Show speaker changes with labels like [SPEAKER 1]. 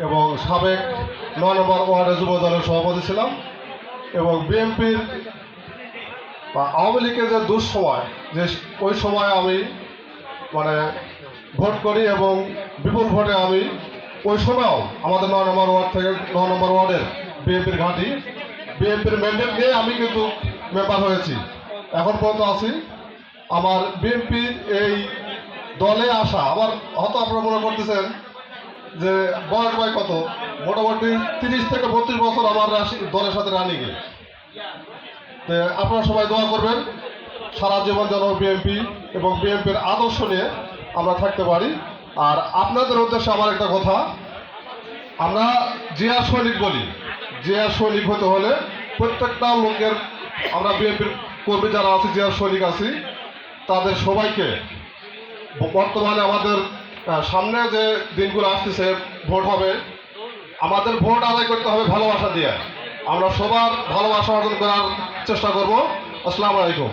[SPEAKER 1] এবং সাবেক ৯ নম্বর ওয়ার্ডের যুব দলের সভাপতি ছিলাম এবং বিএনপির বা আওয়ামী লীগের যে দুঃসময় যে ওই সময় আমি মানে ভোট করি এবং বিপুল ভোটে আমি ওই সময়ও আমাদের ৯ নম্বর ওয়ার্ড থেকে ৯ নম্বর ওয়ার্ডের বিএনপির ঘাঁটি বিএনপির ম্যান্ডেট নিয়ে আমি কিন্তু মেম্বার হয়েছি, এখন পর্যন্ত আছি। আমার বিএনপির এই দলে আসা আবার হয়তো আপনারা মনে করতেছেন যে বয়স ভাই কত, মোটামুটি 30 থেকে 32 বছর আমার দলের সাথে রানিংয়ে। আপনারা সবাই দোয়া করবেন সারা জীবন যেন বিএনপি এবং বিএনপির আদর্শ নিয়ে আমরা থাকতে পারি। আর আপনাদের উদ্দেশ্যে আমার একটা কথা, আমরা জিয়া সৈনিক বলি, জিয়া সৈনিক হতে হলে প্রত্যেকটা লোকের, আমরা বিএনপির কর্মী যারা আছি জিয়া সৈনিক আছি, তাদের সবাইকে বর্তমানে আমাদের সামনে যে দিনগুলো আসতেছে ভোট হবে, আমাদের ভোট আদায় করতে হবে ভালোবাসা দিয়ে। আমরা সবার ভালোবাসা অর্জন করার চেষ্টা করব। আসসালামু আলাইকুম।